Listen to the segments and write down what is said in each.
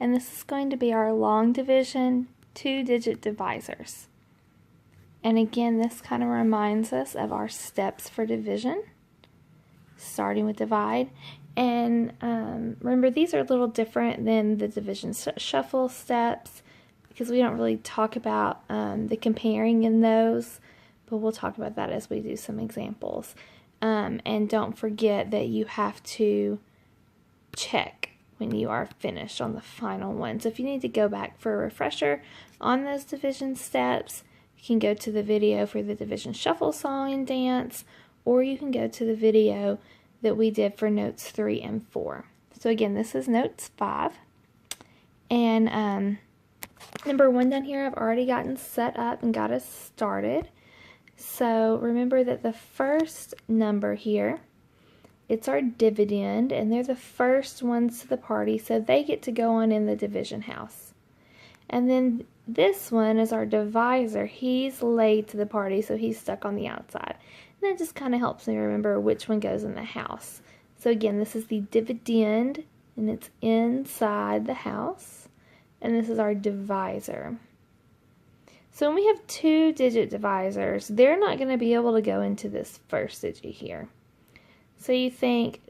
and this is going to be our long division 2-digit divisors. And again, this kind of reminds us of our steps for division, starting with divide. And remember, these are a little different than the division shuffle steps because we don't really talk about the comparing in those, but we'll talk about that as we do some examples. And don't forget that you have to check when you are finished on the final one. So if you need to go back for a refresher on those division steps, you can go to the video for the division shuffle song and dance, or you can go to the video that we did for notes 3 and 4. So again, this is notes 5. And number 1 down here, I've already gotten set up and got us started. So remember that the first number here, it's our dividend, and they're the first ones to the party, so they get to go on in the division house. And then this one is our divisor. He's late to the party, so he's stuck on the outside. And that just kind of helps me remember which one goes in the house. So again, this is the dividend, and it's inside the house. And this is our divisor. So when we have 2-digit divisors, they're not going to be able to go into this first digit here. So you think,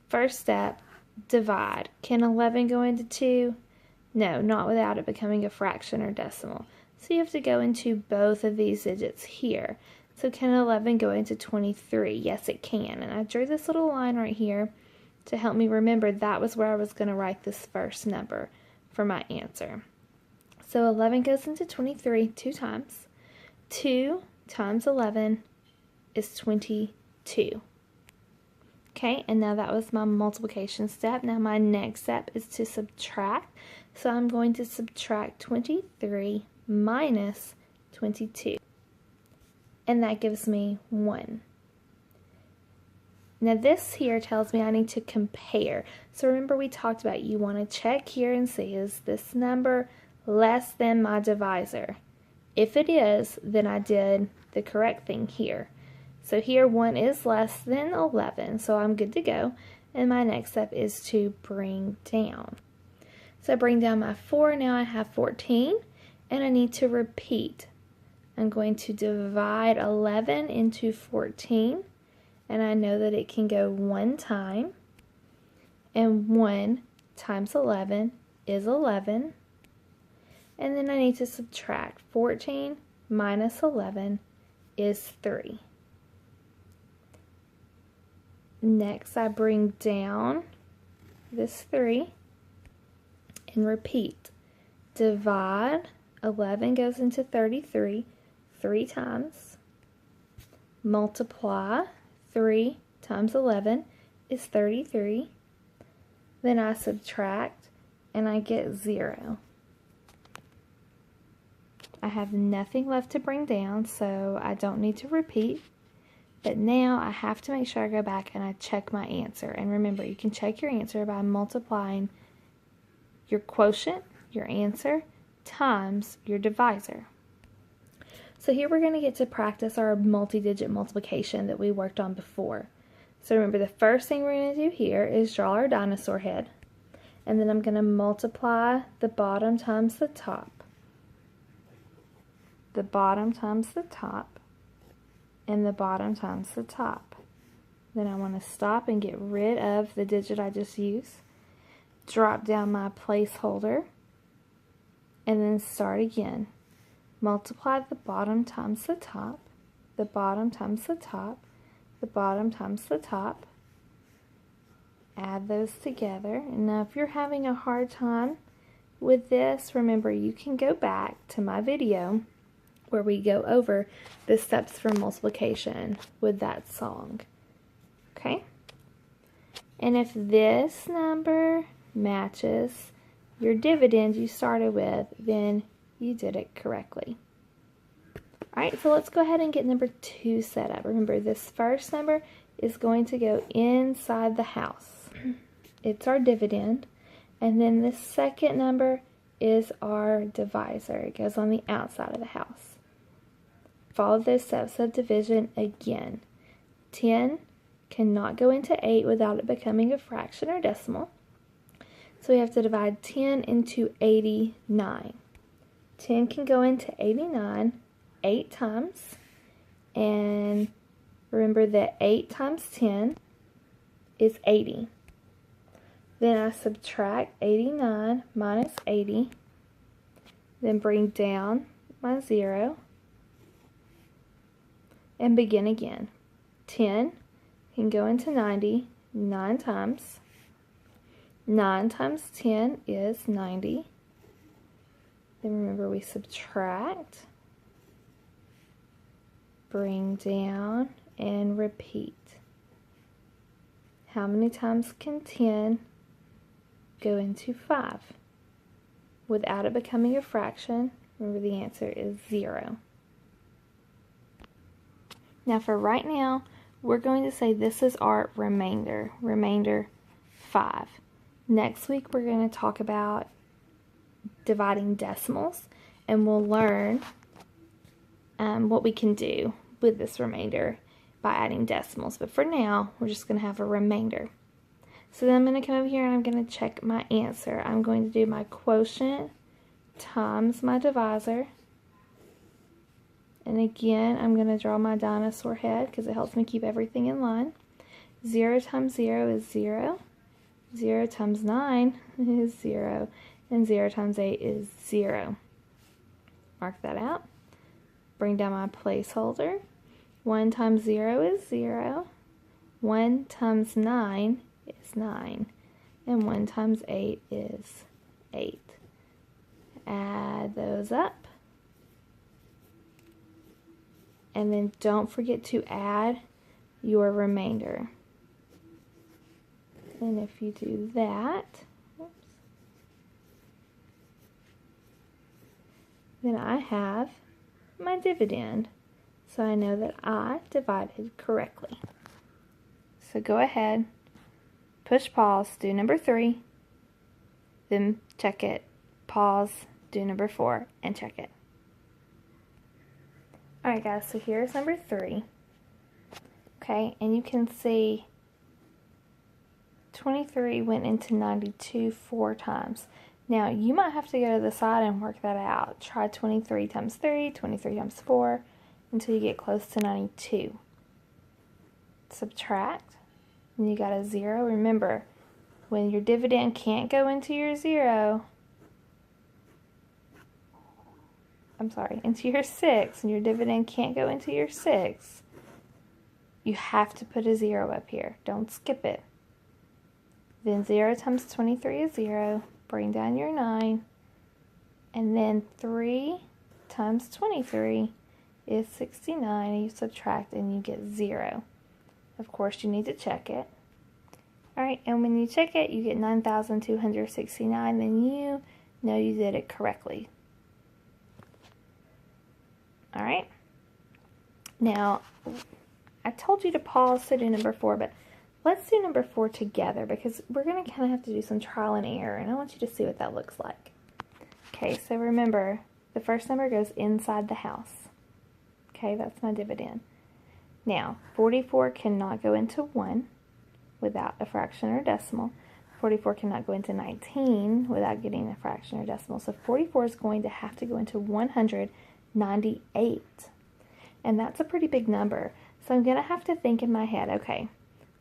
first step, divide. Can 11 go into 2? No, not without it becoming a fraction or decimal. So you have to go into both of these digits here. So can 11 go into 23? Yes, it can. And I drew this little line right here to help me remember that was where I was going to write this first number for my answer. So 11 goes into 23 2 times. 2 times 11 is 22. Okay, and now that was my multiplication step. Now my next step is to subtract. So I'm going to subtract 23 minus 22. And that gives me 1. Now this here tells me I need to compare. So remember we talked about you want to check here and see, is this number less than my divisor? If it is, then I did the correct thing here. So here 1 is less than 11, so I'm good to go. And my next step is to bring down. So I bring down my 4, now I have 14, and I need to repeat. I'm going to divide 11 into 14, and I know that it can go 1 time, and 1 times 11 is 11, and then I need to subtract. 14 minus 11 is 3. Next, I bring down this 3 and repeat. Divide, 11 goes into 33 3 times. Multiply, 3 times 11 is 33. Then I subtract and I get 0. I have nothing left to bring down, so I don't need to repeat. But now I have to make sure I go back and I check my answer. And remember, you can check your answer by multiplying your quotient, your answer, times your divisor. So here we're going to get to practice our multi-digit multiplication that we worked on before. So remember, the first thing we're going to do here is draw our dinosaur head. And then I'm going to multiply the bottom times the top. The bottom times the top. And the bottom times the top. Then I want to stop and get rid of the digit I just used. Drop down my placeholder. And then start again. Multiply the bottom times the top. The bottom times the top. The bottom times the top. Add those together. And now if you're having a hard time with this, remember you can go back to my video where we go over the steps for multiplication with that song. Okay? And if this number matches your dividend you started with, then you did it correctly. Alright, so let's go ahead and get number 2 set up. Remember, this first number is going to go inside the house. It's our dividend. And then this second number is our divisor. It goes on the outside of the house. Follow those steps of division again. 10 cannot go into 8 without it becoming a fraction or decimal. So we have to divide 10 into 89. 10 can go into 89 8 times. And remember that 8 times 10 is 80. Then I subtract 89 minus 80. Then bring down my 0. And begin again. 10 can go into 90 9 times. 9 times 10 is 90. Then remember we subtract, bring down, and repeat. How many times can 10 go into 5? Without it becoming a fraction, remember the answer is 0. Now for right now, we're going to say this is our remainder 5. Next week we're going to talk about dividing decimals, and we'll learn what we can do with this remainder by adding decimals. But for now, we're just going to have a remainder. So then I'm going to come over here and I'm going to check my answer. I'm going to do my quotient times my divisor. And again, I'm going to draw my dinosaur head because it helps me keep everything in line. 0 times 0 is 0. 0 times 9 is 0. And 0 times 8 is 0. Mark that out. Bring down my placeholder. 1 times 0 is 0. 1 times 9 is 9. And 1 times 8 is 8. Add those up. And then don't forget to add your remainder. And if you do that, then I have my dividend. So I know that I divided correctly. So go ahead, push pause, do number 3, then check it, pause, do number 4, and check it. Alright guys, so here's number 3. Okay, and you can see 23 went into 92 4 times. Now, you might have to go to the side and work that out. Try 23 times 3, 23 times 4, until you get close to 92. Subtract, and you got a 0. Remember, when your dividend can't go into your 0, into your 6, and your dividend can't go into your 6, you have to put a 0 up here. Don't skip it. Then 0 times 23 is 0. Bring down your 9. And then 3 times 23 is 69. And you subtract and you get 0. Of course, you need to check it. Alright, and when you check it, you get 9,269. Then you know you did it correctly. Alright. Now, I told you to pause to do number 4, but let's do number 4 together because we're going to kind of have to do some trial and error, and I want you to see what that looks like. Okay, so remember, the first number goes inside the house. Okay, that's my dividend. Now, 44 cannot go into 1 without a fraction or decimal. 44 cannot go into 19 without getting a fraction or decimal. So 44 is going to have to go into 198. And that's a pretty big number. So I'm going to have to think in my head, okay,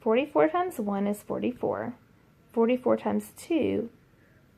44 times 1 is 44. 44 times 2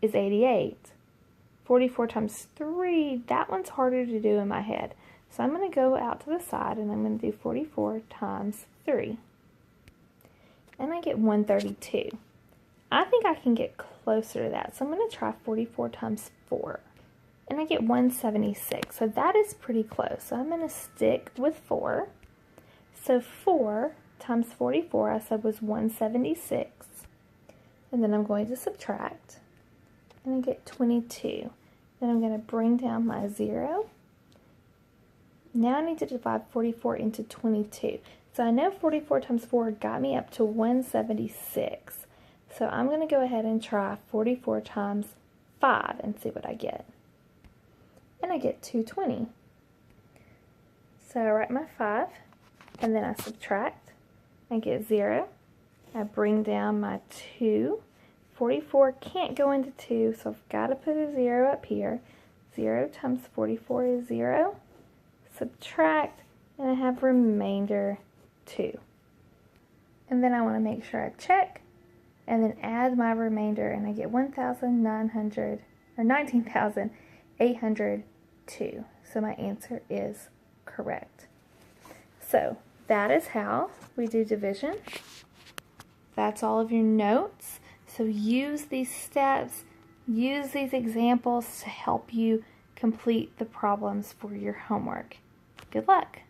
is 88. 44 times 3, that one's harder to do in my head. So I'm going to go out to the side and I'm going to do 44 times 3. And I get 132. I think I can get closer to that. So I'm going to try 44 times 4. And I get 176. So that is pretty close. So I'm going to stick with 4. So 4 times 44, I said, was 176. And then I'm going to subtract. And I get 22. Then I'm going to bring down my 0. Now I need to divide 44 into 22. So I know 44 times 4 got me up to 176. So I'm going to go ahead and try 44 times 5 and see what I get. And I get 220. So I write my 5, and then I subtract. I get 0. I bring down my 2. 44 can't go into 2, so I've got to put a 0 up here. 0 times 44 is 0. Subtract, and I have remainder 2. And then I want to make sure I check, and then add my remainder, and I get 19,802. So my answer is correct. So that is how we do division. That's all of your notes. So use these steps, use these examples to help you complete the problems for your homework. Good luck.